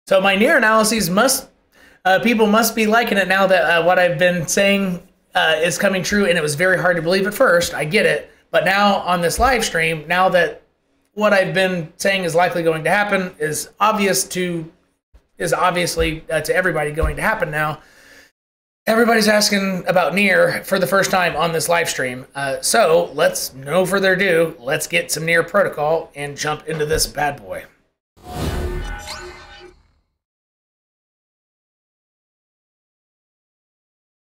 So my near analyses must, people must be liking it now that what I've been saying is coming true, and it was very hard to believe at first. I get it. But now on this live stream, now that what I've been saying is likely going to happen is obviously to everybody going to happen now, everybody's asking about near for the first time on this live stream. So let's, no further ado, let's get some near protocol and jump into this bad boy.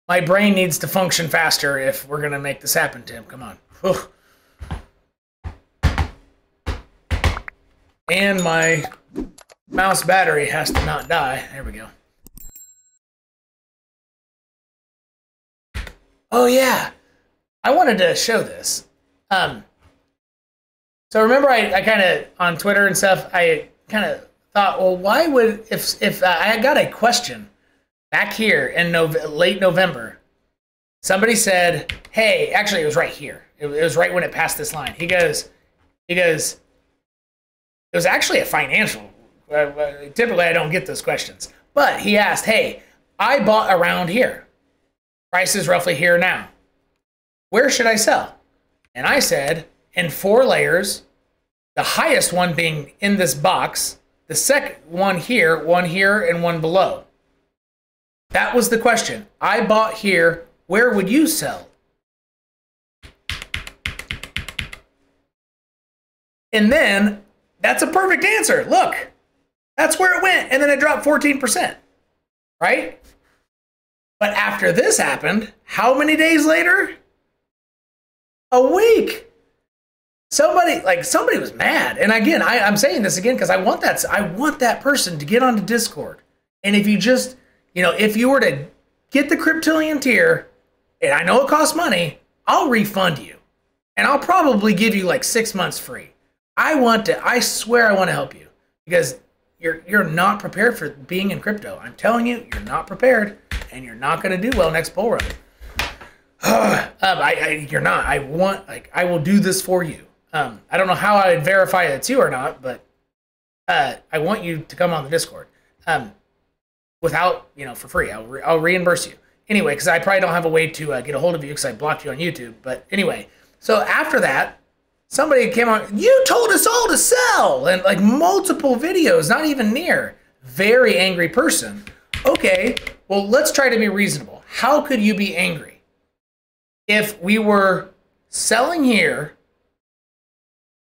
My brain needs to function faster if we're going to make this happen, Tim. Come on. Ugh. And my mouse battery has to not die. There we go. Oh, yeah. I wanted to show this. So remember I kind of, on Twitter and stuff, I kind of thought, well, why would, if I got a question back here in late November, somebody said, hey, actually it was right here. It was right when it passed this line. He goes, it was actually a financial, typically I don't get those questions, but he asked, hey, I bought around here. Price is roughly here now. Where should I sell? And I said, in 4 layers, the highest one being in this box, the second one here, and one below. That was the question. I bought here. Where would you sell? And then that's a perfect answer. Look, that's where it went. And then it dropped 14%, right? But after this happened, how many days later? A week. Somebody was mad. And again, I'm saying this again because I want that person to get onto Discord. And if you just, if you were to get the Cryptillion tier, and I know it costs money, I'll refund you. And I'll probably give you like 6 months free. I swear I want to help you. Because you're not prepared for being in crypto. I'm telling you, you're not prepared. And you're not going to do well next bull run. You're not. I will do this for you. I don't know how I'd verify it's you or not, but I want you to come on the Discord. Without, for free. I'll reimburse you. Anyway, because I probably don't have a way to get a hold of you because I blocked you on YouTube. But anyway, so after that, somebody came on, you told us all to sell, and like multiple videos, not even near. Very angry person. Okay, well, let's try to be reasonable. How could you be angry? If we were selling here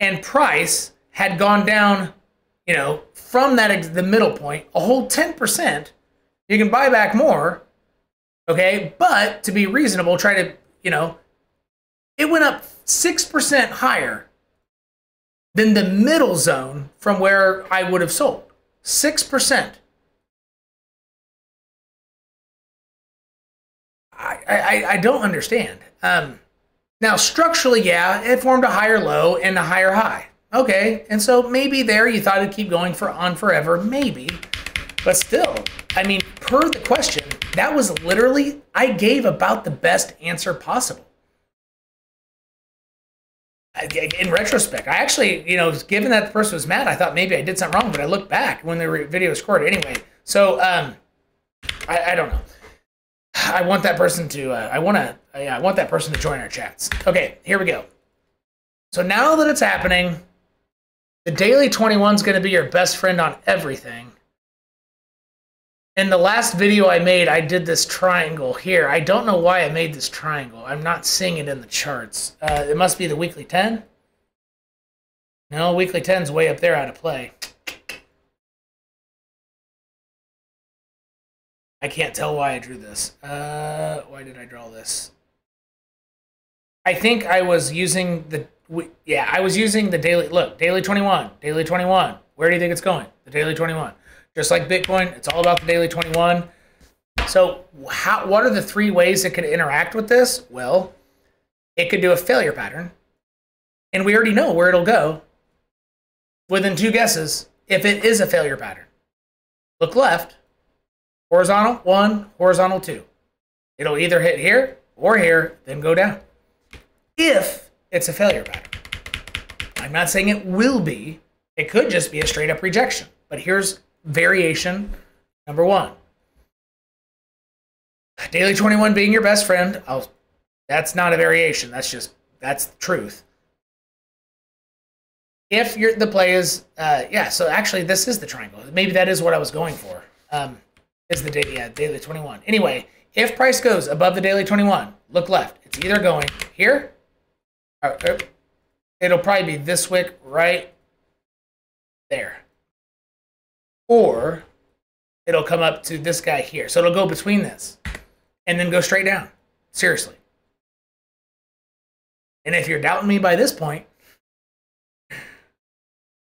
and price had gone down, from the middle point, a whole 10%, you can buy back more. Okay, but to be reasonable, try to, it went up 6% higher than the middle zone from where I would have sold. 6%. I don't understand. Now, structurally, yeah, it formed a higher low and a higher high. Okay, and so maybe there you thought it'd keep going on forever, maybe. But still, I mean, per the question, that was literally, I gave about the best answer possible. In retrospect, I actually, given that the person was mad, I thought maybe I did something wrong, but I looked back when the video was recorded anyway. So, I don't know. I want that person to, I want that person to join our chats. Okay, here we go. So now that it's happening, the Daily 21 is going to be your best friend on everything. In the last video I made, I did this triangle here. I don't know why I made this triangle. I'm not seeing it in the charts. It must be the weekly 10. No, weekly 10's way up there out of play. I can't tell why I drew this. Why did I draw this? I think I was using the, I was using the daily, look, Daily 21, Daily 21. Where do you think it's going? The Daily 21. Just like Bitcoin, it's all about the Daily 21. So what are the 3 ways it could interact with this? Well, it could do a failure pattern. And we already know where it'll go within 2 guesses if it is a failure pattern. Look left, horizontal 1, horizontal 2. It'll either hit here or here, then go down. If it's a failure pattern. I'm not saying it will be. It could just be a straight up rejection. But here's variation number 1. Daily 21 being your best friend. That's not a variation. That's the truth. If the play is, so actually this is the triangle. Maybe that is what I was going for. Is the daily 21. Anyway, if price goes above the daily 21, look left. It's either going here, or it'll probably be this wick right there. Or it'll come up to this guy here. So it'll go between this and then go straight down. Seriously. And if you're doubting me by this point,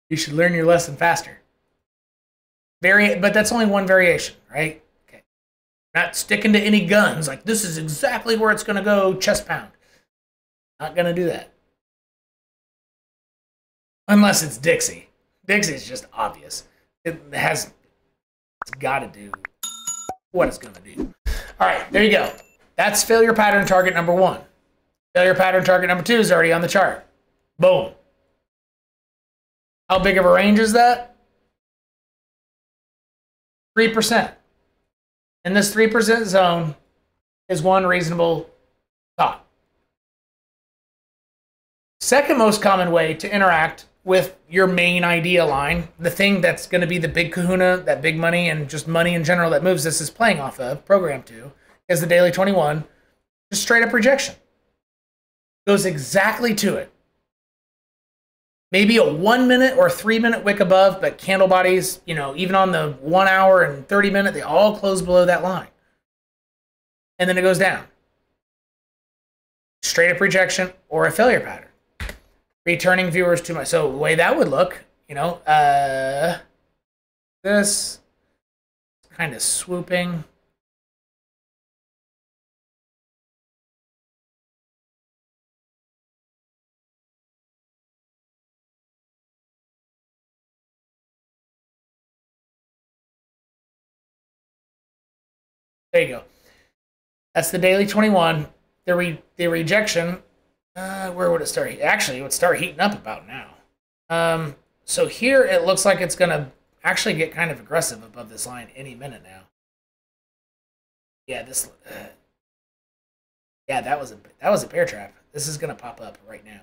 you should learn your lesson faster. But that's only one variation, right? Okay. Not sticking to any guns, like this is exactly where it's going to go, chest pound. Not going to do that. Unless it's Dixie. Dixie's just obvious. It's got to do what it's going to do. All right, there you go. That's failure pattern target number 1. Failure pattern target number 2 is already on the chart. Boom. How big of a range is that? 3%. And this 3% zone is one reasonable thought. Second most common way to interact with your main idea line, the thing that's going to be the big kahuna, that big money, and just money in general that moves this is playing off of, program to, is the daily 21, just straight up rejection. Goes exactly to it. Maybe a 1 minute or 3 minute wick above, but candle bodies, even on the 1 hour and 30 minute, they all close below that line. And then it goes down. Straight up rejection or a failure pattern. Returning viewers to so the way that would look, this kind of swooping. There you go. That's the daily 21. The rejection, where would it start? Actually, it would start heating up about now. So here it looks like it's going to actually get kind of aggressive above this line any minute now. Yeah, that was a bear trap. This is going to pop up right now.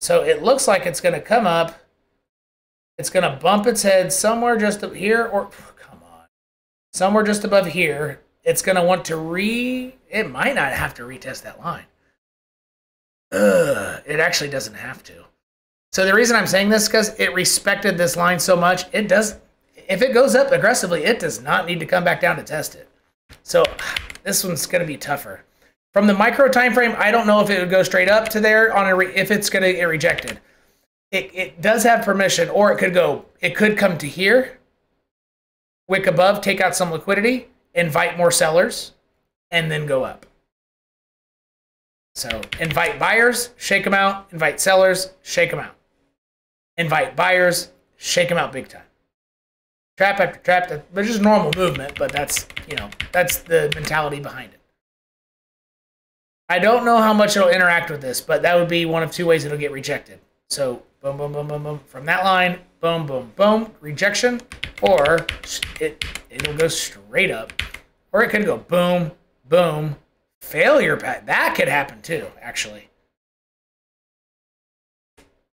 So it looks like it's going to come up. It's going to bump its head somewhere just up here, or come on, somewhere just above here. It's going to want to it might not have to retest that line. It actually doesn't have to. So the reason I'm saying this is because it respected this line so much. It does, if it goes up aggressively, it does not need to come back down to test it. So this one's going to be tougher. From the micro time frame, I don't know if it would go straight up to there if it's going to get rejected. It does have permission, or it could come to here, wick above, take out some liquidity, invite more sellers, and then go up. So invite buyers, shake them out. Invite sellers, shake them out. Invite buyers, shake them out big time. Trap after trap, but just normal movement, but that's the mentality behind it. I don't know how much it'll interact with this, but that would be one of 2 ways it'll get rejected. So boom, boom, boom, boom, boom. From that line, boom, boom, boom, rejection, or it'll go straight up. Or it could go boom, boom, failure pattern. That could happen too, actually.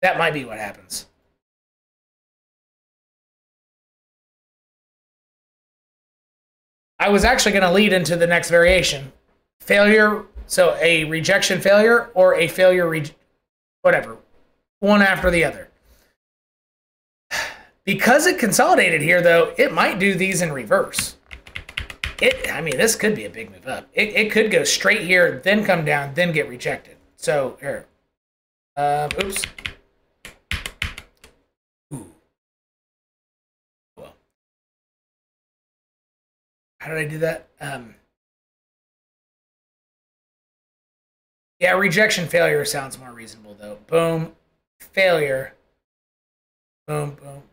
That might be what happens. I was actually going to lead into the next variation. Failure, so a rejection failure or a failure, whatever. One after the other. Because it consolidated here, though, it might do these in reverse. This could be a big move up. It could go straight here, then come down, then get rejected. So, here. Oops. Ooh. Well. How did I do that? Yeah, rejection failure sounds more reasonable, though. Boom. Failure. Boom, boom, boom.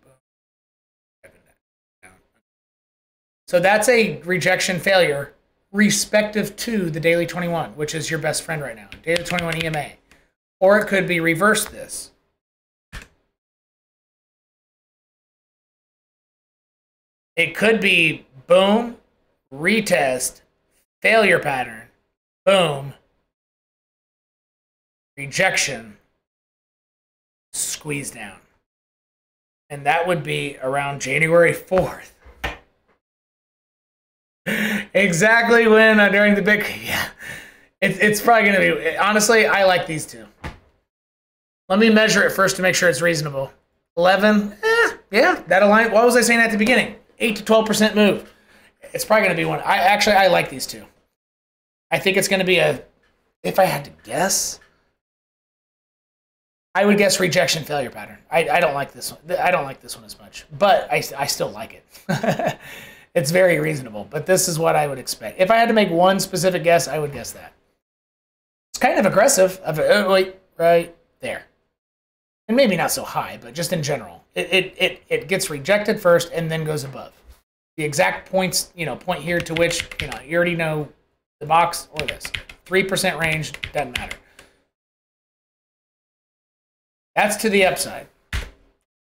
So that's a rejection failure respective to the daily 21, which is your best friend right now. Daily 21 EMA. Or it could be reverse this. It could be boom, retest, failure pattern, boom, rejection, squeeze down. And that would be around January 4th. Exactly when during the big, yeah. It's probably going to be, honestly, I like these two. Let me measure it first to make sure it's reasonable. 11, yeah, that align. What was I saying at the beginning? 8 to 12% move. It's probably going to be one. I like these two. I think it's going to be a, if I had to guess, I would guess rejection failure pattern. I don't like this one. I don't like this one as much, but I still like it. It's very reasonable, but this is what I would expect. If I had to make one specific guess, I would guess that. It's kind of aggressive. Wait, right there. And maybe not so high, but just in general. It gets rejected first and then goes above. The exact points, point here to which, you already know the box or this. 3% range, doesn't matter. That's to the upside.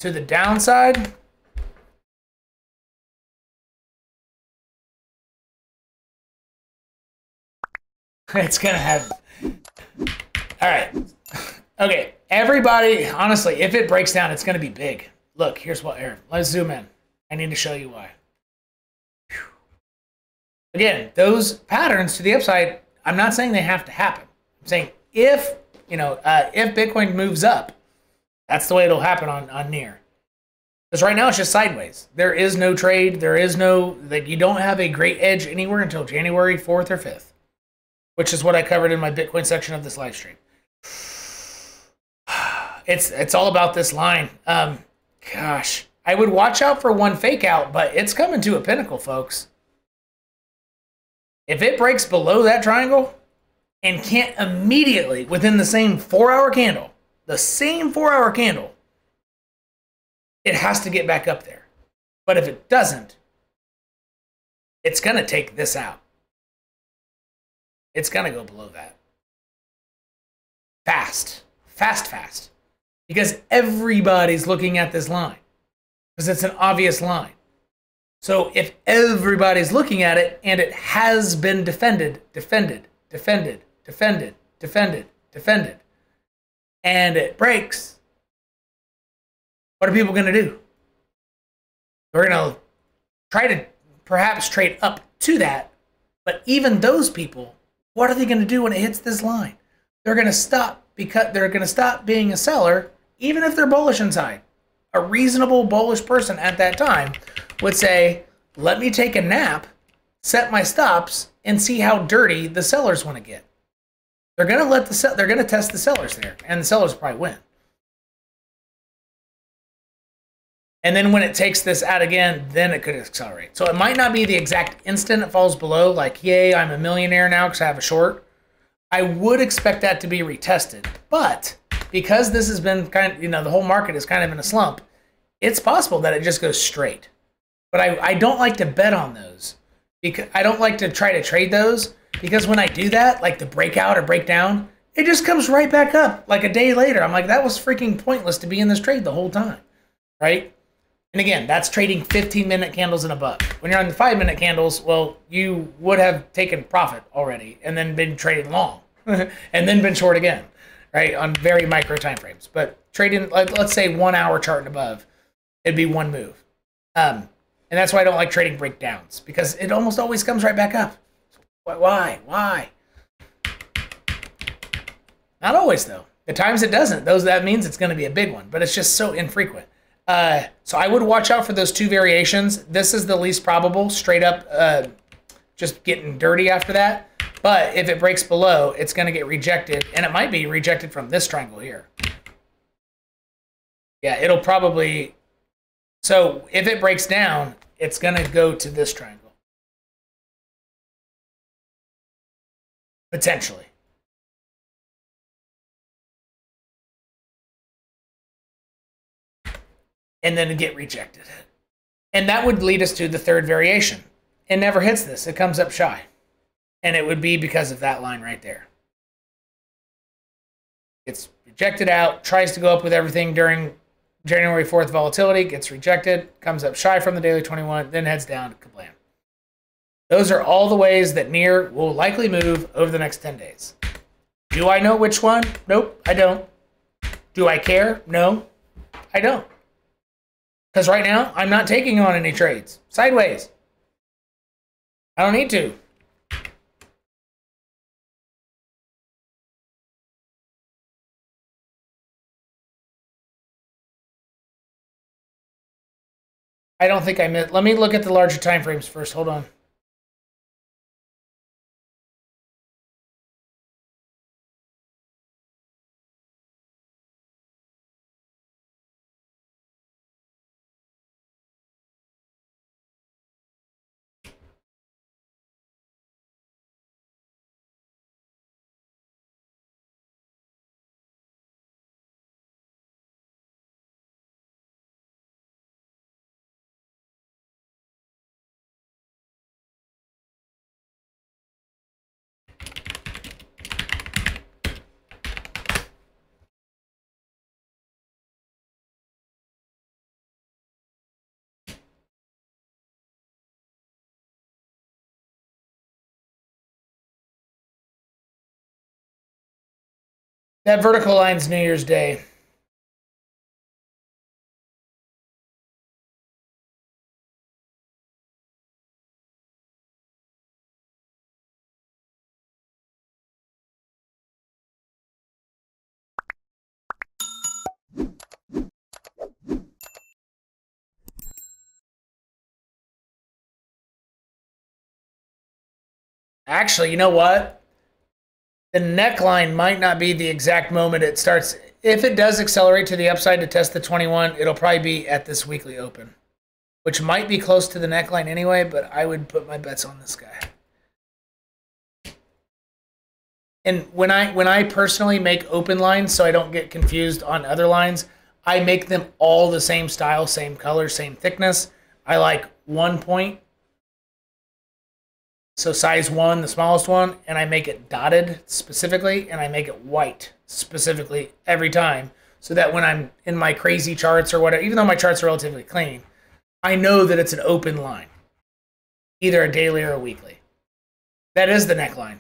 To the downside, it's going to have... All right. Okay. Everybody, honestly, if it breaks down, it's going to be big. Look, here's what... Here, let's zoom in. I need to show you why. Whew. Again, those patterns to the upside, I'm not saying they have to happen. I'm saying if Bitcoin moves up, that's the way it'll happen on near. Because right now it's just sideways. There is no trade. There is no, you don't have a great edge anywhere until January 4th or 5th, which is what I covered in my Bitcoin section of this live stream. It's all about this line. Gosh, I would watch out for one fake out, but it's coming to a pinnacle, folks. If it breaks below that triangle and can't immediately, within the same 4-hour candle, it has to get back up there. But if it doesn't, it's going to take this out. It's going to go below that. Fast. Because everybody's looking at this line. Because it's an obvious line. So if everybody's looking at it and it has been defended, and it breaks, what are people going to do? They're going to try to perhaps trade up to that, but even those people, what are they going to do when it hits this line? They're going to stop because they're going to stop being a seller, even if they're bullish inside. A reasonable bullish person at that time would say, let me take a nap, set my stops, and see how dirty the sellers want to get. They're going to they're going to test the sellers there, and the sellers will probably win. And then when it takes this out again, then it could accelerate. So it might not be the exact instant it falls below, like, yay, I'm a millionaire now because I have a short. I would expect that to be retested. But because this has been kind of, the whole market is kind of in a slump, it's possible that it just goes straight. But I don't like to bet on those. Because I don't like to try to trade those, because when I do that, like the breakout or breakdown, it just comes right back up like a day later. I'm like, that was freaking pointless to be in this trade the whole time, right? And again, that's trading 15-minute candles and above. When you're on the 5-minute candles, well, you would have taken profit already and then been trading long and then been short again, right, on very micro time frames. But trading, let's say 1 hour chart and above, it'd be one move. And that's why I don't like trading breakdowns, because it almost always comes right back up. Why? Not always, though. The times it doesn't, that means it's going to be a big one, but it's just so infrequent. So I would watch out for those two variations. This is the least probable, straight up just getting dirty after that. But if it breaks below, it's going to get rejected, and it might be rejected from this triangle here. Yeah, it'll probably... So if it breaks down, it's going to go to this triangle. Potentially. And then get rejected. And that would lead us to the third variation. It never hits this. It comes up shy. And it would be because of that line right there. It's rejected out, tries to go up with everything during January 4th volatility, gets rejected, comes up shy from the daily 21, then heads down, kablam. Those are all the ways that NIR will likely move over the next 10 days. Do I know which one? Nope, I don't. Do I care? No, I don't. Because right now, I'm not taking on any trades. Sideways. I don't need to. I don't think I missed. Let me look at the larger time frames first. Hold on. That vertical line's New Year's Day. Actually, you know what? The neckline might not be the exact moment it starts. If it does accelerate to the upside to test the 21, it'll probably be at this weekly open, which might be close to the neckline anyway, but I would put my bets on this guy. And when I personally make open lines so I don't get confused on other lines, I make them all the same style, same color, same thickness. I like 1 point. So size 1, the smallest one, and I make it dotted specifically, and I make it white specifically every time, so that when I'm in my crazy charts or whatever, even though my charts are relatively clean, I know that it's an open line, either a daily or a weekly. That is the neckline.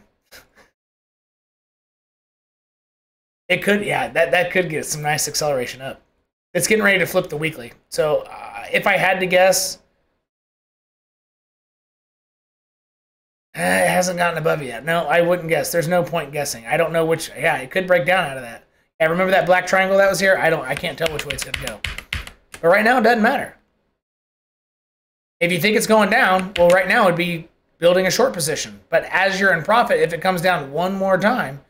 It could, yeah, that could get some nice acceleration up. It's getting ready to flip the weekly. So if I had to guess, it hasn't gotten above yet. No, I wouldn't guess. There's no point guessing. I don't know which. Yeah, it could break down out of that. Yeah, remember that black triangle that was here? I can't tell which way it's going to go. But right now, it doesn't matter. If you think it's going down, well, right now it'd be building a short position. But as you're in profit, if it comes down one more time,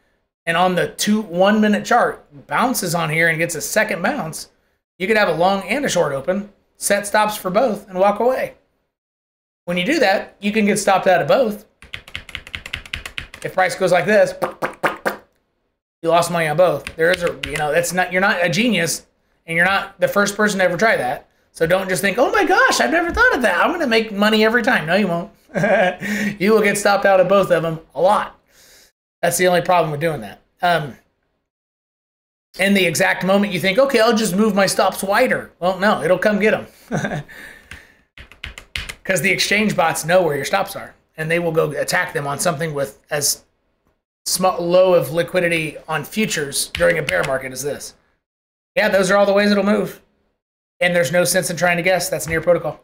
and on the 1 minute chart bounces on here and gets a second bounce, you could have a long and a short open, set stops for both, and walk away. When you do that, you can get stopped out of both. If price goes like this, you lost money on both. There is a, that's not, you're not a genius, and you're not the first person to ever try that. So don't just think, oh my gosh, I've never thought of that. I'm going to make money every time. No, you won't. You will get stopped out of both of them a lot. That's the only problem with doing that. In the exact moment you think, okay, I'll just move my stops wider. Well, no, it'll come get them. Because the exchange bots know where your stops are, and they will go attack them on something with as low of liquidity on futures during a bear market as this. Yeah, those are all the ways it'll move. And there's no sense in trying to guess. That's NIR protocol.